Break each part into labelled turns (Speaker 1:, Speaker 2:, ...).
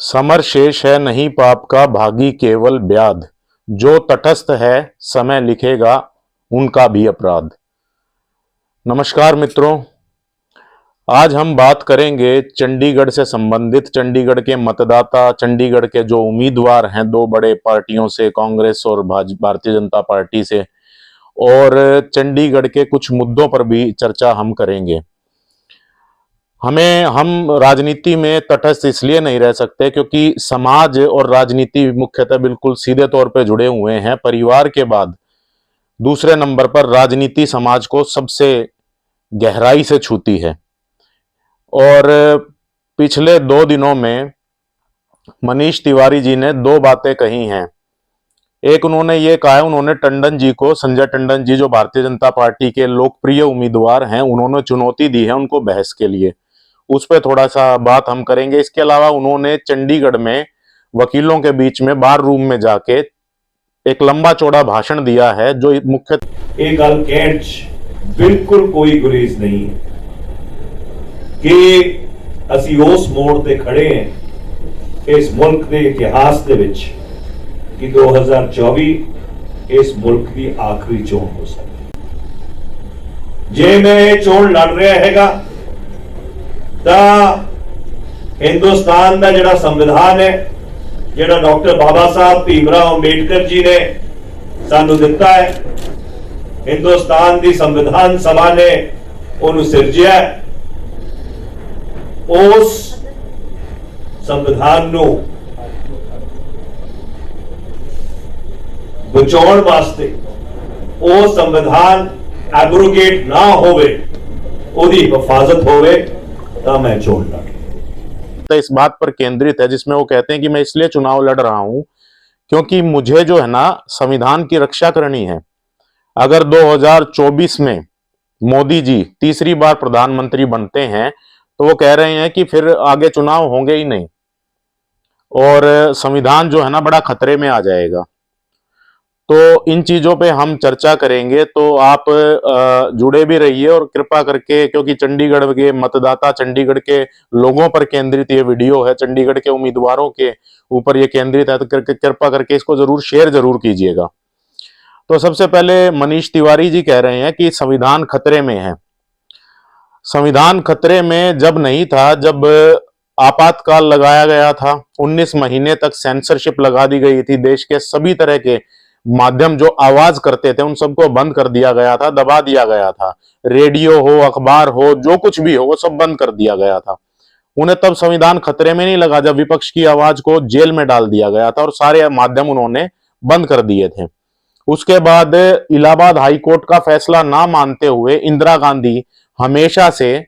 Speaker 1: Summer शेष है नहीं पाप का भागी केवल ब्याध। जो तटस्थ है समय लिखेगा उनका भी अपराध। नमस्कार मित्रों, आज हम बात करेंगे चंडीगढ़ से संबंधित, चंडीगढ़ के मतदाता, चंडीगढ़ के जो उम्मीदवार हैं दो बड़े पार्टियों से, कांग्रेस और भारतीय जनता पार्टी से, और चंडीगढ़ के कुछ मुद्दों पर भी चर्चा हम करेंगे। हम राजनीति में तटस्थ इसलिए नहीं रह सकते क्योंकि समाज और राजनीति मुख्यतः बिल्कुल सीधे तौर पे जुड़े हुए हैं। परिवार के बाद दूसरे नंबर पर राजनीति समाज को सबसे गहराई से छूती है। और पिछले 2 दिनों में मनीष तिवारी जी ने 2 बातें कही हैं। एक, उन्होंने ये कहा है, उन्होंने टंडन जी को, संजय टंडन जी जो भारतीय जनता पार्टी के लोकप्रिय उम्मीदवार हैं, उन्होंने चुनौती दी है उनको बहस के लिए। उस पर थोड़ा सा बात हम करेंगे। इसके अलावा उन्होंने चंडीगढ़ में वकीलों के बीच में बार रूम में जाके एक लंबा चौड़ा भाषण दिया है जो मुख्य
Speaker 2: एक गल कहण च बिल्कुल कोई गुरेज नहीं है कि असी उस मोड़ ते खड़े हैं इस मुल्क के इतिहास दे विच कि 2024 इस मुल्क की आखिरी चोण हो सकती। जे मैं चोण लड़ रहा हैगा हिंदुस्तान का जिहड़ा संविधान है, जिहड़ा डॉक्टर बाबा साहब भीमराव अंबेडकर जी ने सानू दिता है, हिंदुस्तान की संविधान सभा ने उन्हें सिरजिया, उस संविधान नू बचाउण वास्ते, वो संविधान एब्रोगेट ना होवे, ओदी हिफाजत होवे, तो मैं चोण लड़।
Speaker 1: इस बात पर केंद्रित है जिसमें वो कहते हैं कि मैं इसलिए चुनाव लड़ रहा हूं क्योंकि मुझे जो है ना संविधान की रक्षा करनी है। अगर 2024 में मोदी जी तीसरी बार प्रधानमंत्री बनते हैं तो वो कह रहे हैं कि फिर आगे चुनाव होंगे ही नहीं और संविधान जो है ना बड़ा खतरे में आ जाएगा। तो इन चीजों पे हम चर्चा करेंगे, तो आप जुड़े भी रहिए और कृपा करके, क्योंकि चंडीगढ़ के मतदाता, चंडीगढ़ के लोगों पर केंद्रित ये वीडियो है, चंडीगढ़ के उम्मीदवारों के ऊपर ये केंद्रित है, तो कृपा करके इसको जरूर शेयर जरूर कीजिएगा। तो सबसे पहले मनीष तिवारी जी कह रहे हैं कि संविधान खतरे में है। संविधान खतरे में जब नहीं था, जब आपातकाल लगाया गया था, 19 महीने तक सेंसरशिप लगा दी गई थी, देश के सभी तरह के माध्यम जो आवाज करते थे उन सबको बंद कर दिया गया था, दबा दिया गया था। रेडियो हो, अखबार हो, जो कुछ भी हो, वो सब बंद कर दिया गया था। उन्हें तब संविधान खतरे में नहीं लगा जब विपक्ष की आवाज को जेल में डाल दिया गया था और सारे माध्यम उन्होंने बंद कर दिए थे। उसके बाद इलाहाबाद हाईकोर्ट का फैसला ना मानते हुए इंदिरा गांधी हमेशा से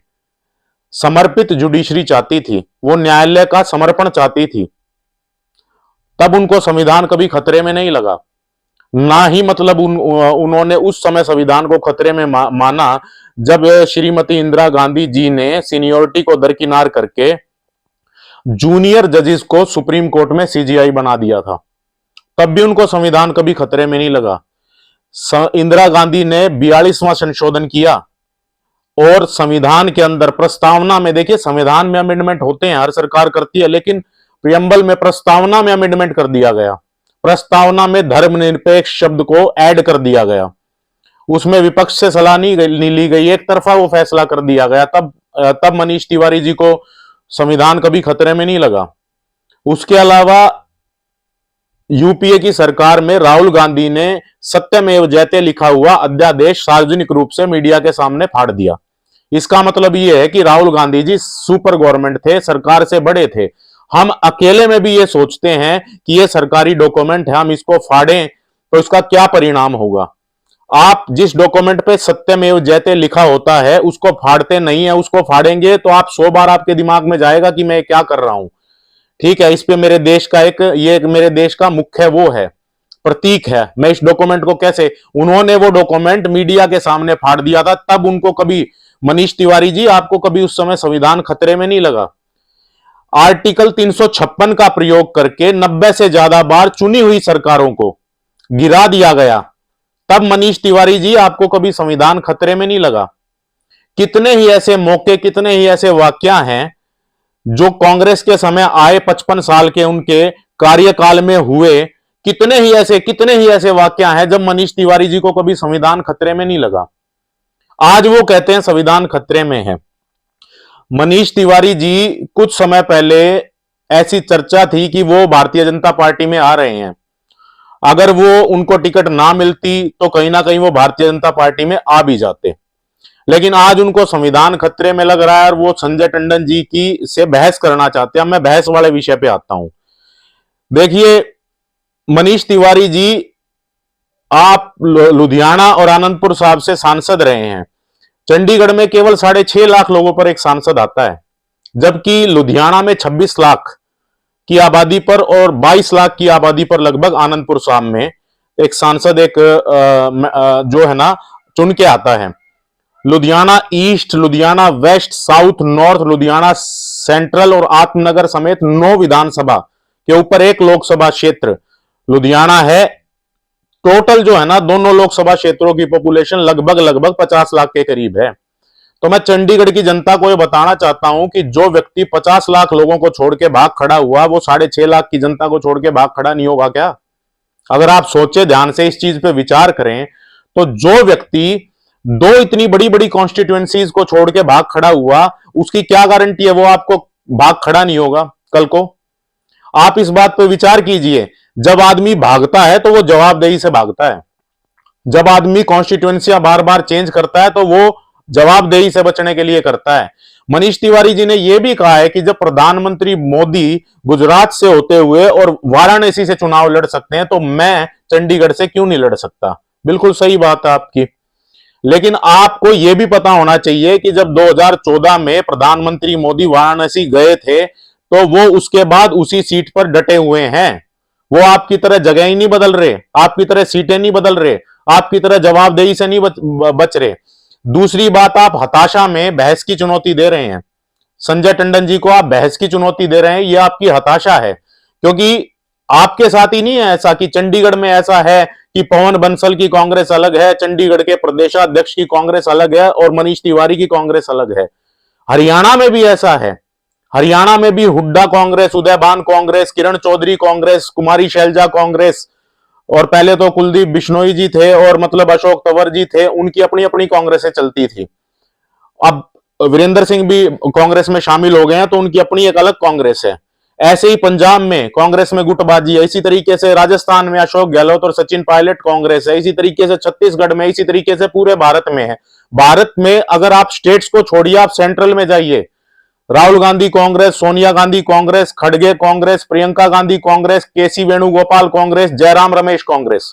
Speaker 1: समर्पित जुडिशरी चाहती थी, वो न्यायालय का समर्पण चाहती थी। तब उनको संविधान कभी खतरे में नहीं लगा, ना ही मतलब उन्होंने उस समय संविधान को खतरे में माना जब श्रीमती इंदिरा गांधी जी ने सीनियोरिटी को दरकिनार करके जूनियर जजेस को सुप्रीम कोर्ट में सीजीआई बना दिया था। तब भी उनको संविधान कभी खतरे में नहीं लगा। इंदिरा गांधी ने 42वां संशोधन किया और संविधान के अंदर प्रस्तावना में, देखिए संविधान में अमेंडमेंट होते हैं, हर सरकार करती है, लेकिन प्रियम्बल में प्रस्तावना में अमेंडमेंट कर दिया गया। प्रस्तावना में धर्मनिरपेक्ष शब्द को ऐड कर दिया गया। उसमें विपक्ष से सलाह नहीं ली गई, एक तरफा वो फैसला कर दिया गया। तब मनीष तिवारी जी को संविधान कभी खतरे में नहीं लगा। उसके अलावा यूपीए की सरकार में राहुल गांधी ने सत्यमेव जयते लिखा हुआ अध्यादेश सार्वजनिक रूप से मीडिया के सामने फाड़ दिया। इसका मतलब यह है कि राहुल गांधी जी सुपर गवर्नमेंट थे, सरकार से बड़े थे। हम अकेले में भी ये सोचते हैं कि ये सरकारी डॉक्यूमेंट है, हम इसको फाड़ें तो इसका क्या परिणाम होगा। आप जिस डॉक्यूमेंट पे सत्यमेव जयते लिखा होता है उसको फाड़ते नहीं है, उसको फाड़ेंगे तो आप 100 बार आपके दिमाग में जाएगा कि मैं क्या कर रहा हूं। ठीक है, इस पे मेरे देश का मेरे देश का मुख्य वो है, प्रतीक है, मैं इस डॉक्यूमेंट को कैसे, उन्होंने वो डॉक्यूमेंट मीडिया के सामने फाड़ दिया था। तब उनको कभी, मनीष तिवारी जी, आपको कभी उस समय संविधान खतरे में नहीं लगा। आर्टिकल 356 का प्रयोग करके 90 से ज्यादा बार चुनी हुई सरकारों को गिरा दिया गया। तब मनीष तिवारी जी आपको कभी संविधान खतरे में नहीं लगा। कितने ही ऐसे मौके, कितने ही ऐसे वाकया हैं जो कांग्रेस के समय आए 55 साल के उनके कार्यकाल में हुए, कितने ही ऐसे वाकया हैं जब मनीष तिवारी जी को कभी संविधान खतरे में नहीं लगा। आज वो कहते हैं संविधान खतरे में है। मनीष तिवारी जी कुछ समय पहले ऐसी चर्चा थी कि वो भारतीय जनता पार्टी में आ रहे हैं। अगर वो उनको टिकट ना मिलती तो कहीं ना कहीं वो भारतीय जनता पार्टी में आ भी जाते, लेकिन आज उनको संविधान खतरे में लग रहा है और वो संजय टंडन जी की से बहस करना चाहते हैं। मैं बहस वाले विषय पे आता हूं। देखिए, मनीष तिवारी जी, आप लुधियाना और आनंदपुर साहब से सांसद रहे हैं। चंडीगढ़ में केवल 6.5 लाख लोगों पर एक सांसद आता है, जबकि लुधियाना में 26 लाख की आबादी पर और 22 लाख की आबादी पर लगभग आनंदपुर साहब में एक सांसद जो है ना चुन के आता है। Ludhiana East, Ludhiana West, South, North, Ludhiana Central और आत्मनगर समेत 9 विधानसभा के ऊपर एक लोकसभा क्षेत्र लुधियाना है। टोटल जो है ना दोनों लोकसभा क्षेत्रों की पॉपुलेशन लगभग 50 लाख के करीब है। तो मैं चंडीगढ़ की जनता को यह बताना चाहता हूं कि जो व्यक्ति 50 लाख लोगों को छोड़ के भाग खड़ा हुआ, वो 6.5 लाख की जनता को छोड़ के भाग खड़ा नहीं होगा क्या? अगर आप सोचे, ध्यान से इस चीज पे विचार करें, तो जो व्यक्ति 2 इतनी बड़ी बड़ी कॉन्स्टिट्यूएंसीज को छोड़ के भाग खड़ा हुआ, उसकी क्या गारंटी है वो आपको भाग खड़ा नहीं होगा कल को? आप इस बात पे विचार कीजिए। जब आदमी भागता है तो वो जवाबदेही से भागता है। जब आदमी कॉन्स्टिट्यूएंसियां बार बार चेंज करता है तो वो जवाबदेही से बचने के लिए करता है। मनीष तिवारी जी ने यह भी कहा है कि जब प्रधानमंत्री मोदी गुजरात से होते हुए और वाराणसी से चुनाव लड़ सकते हैं तो मैं चंडीगढ़ से क्यों नहीं लड़ सकता? बिल्कुल सही बात है आपकी। लेकिन आपको यह भी पता होना चाहिए कि जब 2014 में प्रधानमंत्री मोदी वाराणसी गए थे तो वो उसके बाद उसी सीट पर डटे हुए हैं। वो आपकी तरह जगह ही नहीं बदल रहे, आपकी तरह सीटें नहीं बदल रहे, आपकी तरह जवाबदेही से नहीं बच रहे। दूसरी बात, आप हताशा में बहस की चुनौती दे रहे हैं। संजय टंडन जी को आप बहस की चुनौती दे रहे हैं, यह आपकी हताशा है। क्योंकि आपके साथ ही नहीं है ऐसा कि चंडीगढ़ में ऐसा है कि पवन बंसल की कांग्रेस अलग है, चंडीगढ़ के प्रदेशाध्यक्ष की कांग्रेस अलग है और मनीष तिवारी की कांग्रेस अलग है। हरियाणा में भी ऐसा है। हरियाणा में भी हुड्डा कांग्रेस, उदयभान कांग्रेस, किरण चौधरी कांग्रेस, कुमारी शैलजा कांग्रेस, और पहले तो कुलदीप बिश्नोई जी थे और मतलब अशोक तंवर जी थे, उनकी अपनी अपनी कांग्रेसें चलती थी। अब वीरेंद्र सिंह भी कांग्रेस में शामिल हो गए हैं तो उनकी अपनी एक अलग कांग्रेस है। ऐसे ही पंजाब में कांग्रेस में गुटबाजी है, इसी तरीके से राजस्थान में अशोक गहलोत और सचिन पायलट कांग्रेस है, इसी तरीके से छत्तीसगढ़ में, इसी तरीके से पूरे भारत में है। भारत में अगर आप स्टेट्स को छोड़िए, आप सेंट्रल में जाइए, राहुल गांधी कांग्रेस, सोनिया गांधी कांग्रेस, खड़गे कांग्रेस, प्रियंका गांधी कांग्रेस, केसी वेणुगोपाल कांग्रेस, जयराम रमेश कांग्रेस।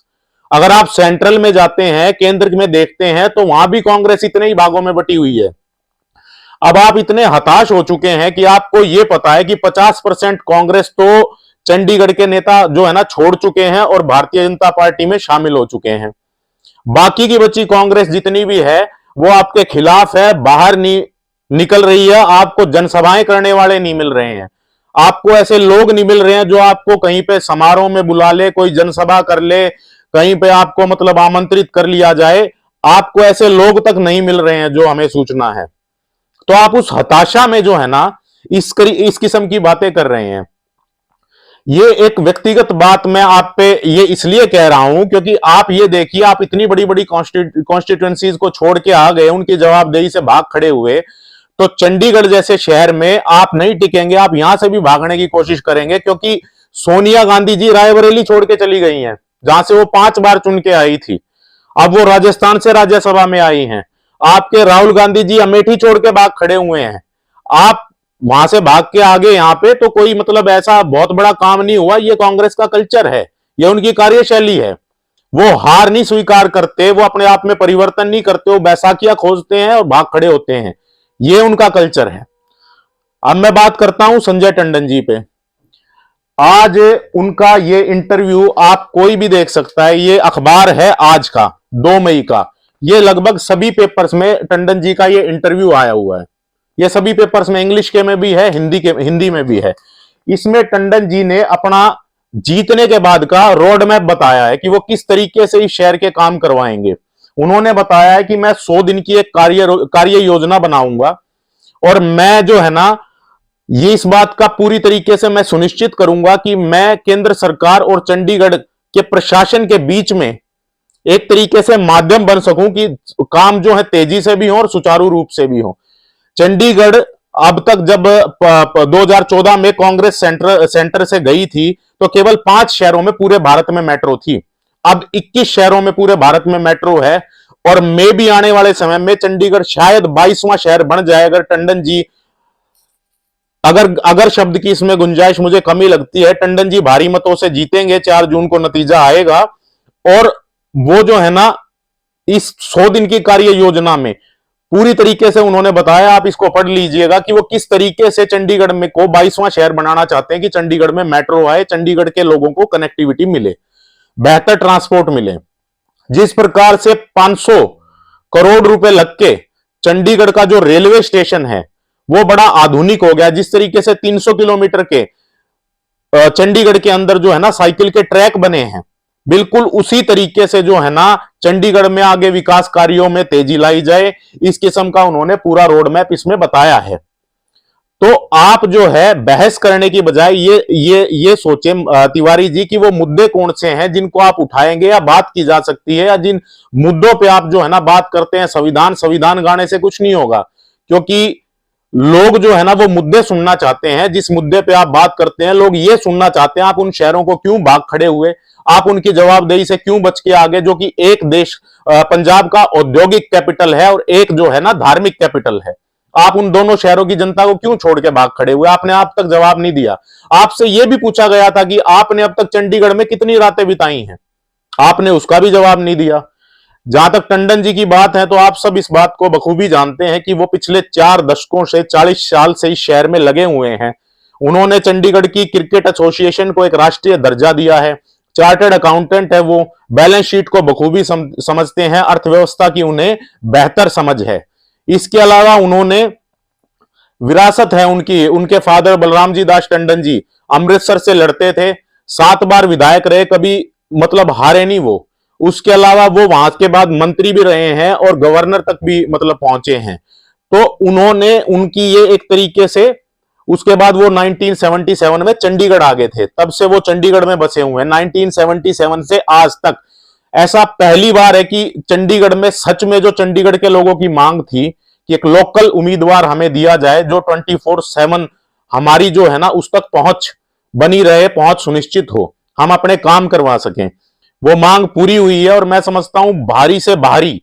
Speaker 1: अगर आप सेंट्रल में जाते हैं, केंद्र में देखते हैं तो वहां भी कांग्रेस इतने ही भागों में बटी हुई है। अब आप इतने हताश हो चुके हैं कि आपको यह पता है कि 50% कांग्रेस तो चंडीगढ़ के नेता जो है ना छोड़ चुके हैं और भारतीय जनता पार्टी में शामिल हो चुके हैं। बाकी की बची कांग्रेस जितनी भी है वो आपके खिलाफ है, बाहर निकल रही है। आपको जनसभाएं करने वाले नहीं मिल रहे हैं, आपको ऐसे लोग नहीं मिल रहे हैं जो आपको कहीं पे समारोह में बुला ले, कोई जनसभा कर ले, कहीं पे आपको मतलब आमंत्रित कर लिया जाए। आपको ऐसे लोग तक नहीं मिल रहे हैं जो हमें सूचना है। तो आप उस हताशा में जो है ना इस किस्म की बातें कर रहे हैं। ये एक व्यक्तिगत बात मैं आप पे ये इसलिए कह रहा हूं क्योंकि आप ये देखिए, आप इतनी बड़ी बड़ी कॉन्स्टिट्यूएंसीज को छोड़ के आ गए, उनकी जवाबदेही से भाग खड़े हुए, तो चंडीगढ़ जैसे शहर में आप नहीं टिकेंगे। आप यहां से भी भागने की कोशिश करेंगे क्योंकि सोनिया गांधी जी रायबरेली छोड़ के चली गई हैं, जहां से वो 5 बार चुन के आई थी। अब वो राजस्थान से राज्यसभा में आई हैं। आपके राहुल गांधी जी अमेठी छोड़ के भाग खड़े हुए हैं। आप वहां से भाग के आगे यहां पे तो कोई मतलब ऐसा बहुत बड़ा काम नहीं हुआ। ये कांग्रेस का कल्चर है, ये उनकी कार्यशैली है। वो हार नहीं स्वीकार करते, वो अपने आप में परिवर्तन नहीं करते, वो बैसाखियां खोजते हैं और भाग खड़े होते हैं। ये उनका कल्चर है। अब मैं बात करता हूं संजय टंडन जी पे। आज उनका ये इंटरव्यू आप कोई भी देख सकता है, ये अखबार है आज का 2 मई का। ये लगभग सभी पेपर्स में टंडन जी का ये इंटरव्यू आया हुआ है। ये सभी पेपर्स में, इंग्लिश के में भी है, हिंदी में भी है। इसमें टंडन जी ने अपना जीतने के बाद का रोड मैप बताया है कि वो किस तरीके से इस शहर के काम करवाएंगे। उन्होंने बताया है कि मैं 100 दिन की एक कार्य योजना बनाऊंगा और मैं जो है ना ये इस बात का पूरी तरीके से मैं सुनिश्चित करूंगा कि मैं केंद्र सरकार और चंडीगढ़ के प्रशासन के बीच में एक तरीके से माध्यम बन सकूं कि काम जो है तेजी से भी हो और सुचारू रूप से भी हो। चंडीगढ़ अब तक जब 2014 में कांग्रेस सेंटर से गई थी तो केवल 5 शहरों में पूरे भारत में मेट्रो थी। अब 21 शहरों में पूरे भारत में मेट्रो है और मे भी आने वाले समय में चंडीगढ़ शायद 22वां शहर बन जाए। अगर टंडन जी अगर शब्द की इसमें गुंजाइश मुझे कमी लगती है, टंडन जी भारी मतों से जीतेंगे, 4 जून को नतीजा आएगा और वो जो है ना इस 100 दिन की कार्य योजना में पूरी तरीके से उन्होंने बताया, आप इसको पढ़ लीजिएगा कि वो किस तरीके से चंडीगढ़ में को 22वां शहर बनाना चाहते हैं कि चंडीगढ़ में मेट्रो आए, चंडीगढ़ के लोगों को कनेक्टिविटी मिले, बेहतर ट्रांसपोर्ट मिले। जिस प्रकार से 500 करोड़ रुपए लग के चंडीगढ़ का जो रेलवे स्टेशन है वो बड़ा आधुनिक हो गया, जिस तरीके से 300 किलोमीटर के चंडीगढ़ के अंदर जो है ना साइकिल के ट्रैक बने हैं, बिल्कुल उसी तरीके से जो है ना चंडीगढ़ में आगे विकास कार्यों में तेजी लाई जाए, इस किस्म का उन्होंने पूरा रोड मैप इसमें बताया है। तो आप जो है बहस करने की बजाय ये सोचे तिवारी जी कि वो मुद्दे कौन से हैं जिनको आप उठाएंगे या बात की जा सकती है, या जिन मुद्दों पे आप जो है ना बात करते हैं। संविधान गाने से कुछ नहीं होगा, क्योंकि लोग जो है ना वो मुद्दे सुनना चाहते हैं। जिस मुद्दे पे आप बात करते हैं लोग ये सुनना चाहते हैं आप उन शहरों को क्यों भाग खड़े हुए, आप उनकी जवाबदेही से क्यों बच के आगे, जो कि एक देश पंजाब का औद्योगिक कैपिटल है और एक जो है ना धार्मिक कैपिटल है। आप उन दोनों शहरों की जनता को क्यों छोड़ के भाग खड़े हुए, आपने आप तक जवाब नहीं दिया। आपसे यह भी पूछा गया था कि आपने अब तक चंडीगढ़ में कितनी रातें बिताई हैं, आपने उसका भी जवाब नहीं दिया। जहां तक टंडन जी की बात है तो आप सब इस बात को बखूबी जानते हैं कि वो पिछले 4 दशकों से 40 साल से इस शहर में लगे हुए हैं। उन्होंने चंडीगढ़ की क्रिकेट एसोसिएशन को एक राष्ट्रीय दर्जा दिया है, चार्टर्ड अकाउंटेंट है वो, बैलेंस शीट को बखूबी समझते हैं, अर्थव्यवस्था की उन्हें बेहतर समझ है। इसके अलावा उन्होंने विरासत है उनके फादर बलराम जी दास टंडन जी अमृतसर से लड़ते थे, 7 बार विधायक रहे, कभी मतलब हारे नहीं वो। उसके अलावा वो वहां के बाद मंत्री भी रहे हैं और गवर्नर तक भी मतलब पहुंचे हैं। तो उन्होंने उनकी ये एक तरीके से उसके बाद वो 1977 में चंडीगढ़ आ गए थे, तब से वो चंडीगढ़ में बसे हुए हैं 1977 से आज तक। ऐसा पहली बार है कि चंडीगढ़ में सच में जो चंडीगढ़ के लोगों की मांग थी कि एक लोकल उम्मीदवार हमें दिया जाए जो 24/7 हमारी जो है ना उस तक पहुंच बनी रहे, पहुंच सुनिश्चित हो, हम अपने काम करवा सकें, वो मांग पूरी हुई है। और मैं समझता हूं भारी से भारी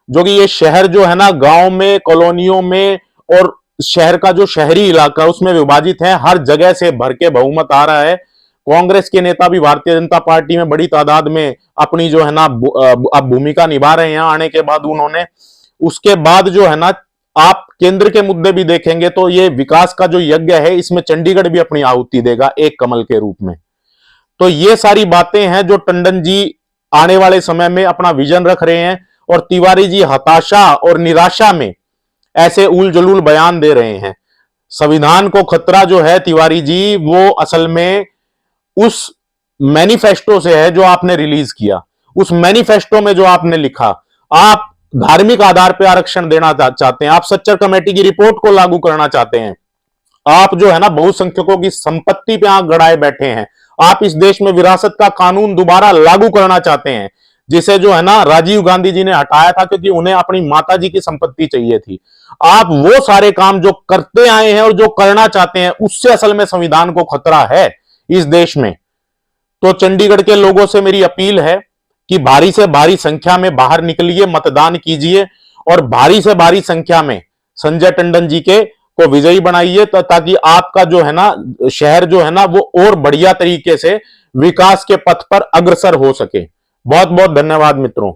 Speaker 1: जो कि ये शहर जो है ना गांव में, कॉलोनियों में और शहर का जो शहरी इलाका उसमें विभाजित है, हर जगह से भर के बहुमत आ रहा है। कांग्रेस के नेता भी भारतीय जनता पार्टी में बड़ी तादाद में अपनी जो है ना अब भूमिका निभा रहे हैं आने के बाद उन्होंने। उसके बाद जो है ना आप केंद्र के मुद्दे भी देखेंगे तो ये विकास का जो यज्ञ है इसमें चंडीगढ़ भी अपनी आहुति देगा एक कमल के रूप में। तो ये सारी बातें हैं जो टंडन जी आने वाले समय में अपना विजन रख रहे हैं और तिवारी जी हताशा और निराशा में ऐसे उल जलूल बयान दे रहे हैं। संविधान को खतरा जो है तिवारी जी वो असल में उस मैनिफेस्टो से है जो आपने रिलीज किया। उस मैनिफेस्टो में जो आपने लिखा, आप धार्मिक आधार पर आरक्षण देना चाहते हैं, आप सच्चर कमेटी की रिपोर्ट को लागू करना चाहते हैं, आप जो है ना बहुसंख्यकों की संपत्ति पे आंख गड़ाए बैठे हैं, आप इस देश में विरासत का कानून दोबारा लागू करना चाहते हैं जिसे जो है ना राजीव गांधी जी ने हटाया था क्योंकि उन्हें अपनी माता जी की संपत्ति चाहिए थी। आप वो सारे काम जो करते आए हैं और जो करना चाहते हैं उससे असल में संविधान को खतरा है इस देश में। तो चंडीगढ़ के लोगों से मेरी अपील है कि भारी से भारी संख्या में बाहर निकलिए, मतदान कीजिए और भारी से भारी संख्या में संजय टंडन जी के को विजयी बनाइए ताकि आपका जो है ना शहर जो है ना वो और बढ़िया तरीके से विकास के पथ पर अग्रसर हो सके। बहुत बहुत धन्यवाद मित्रों।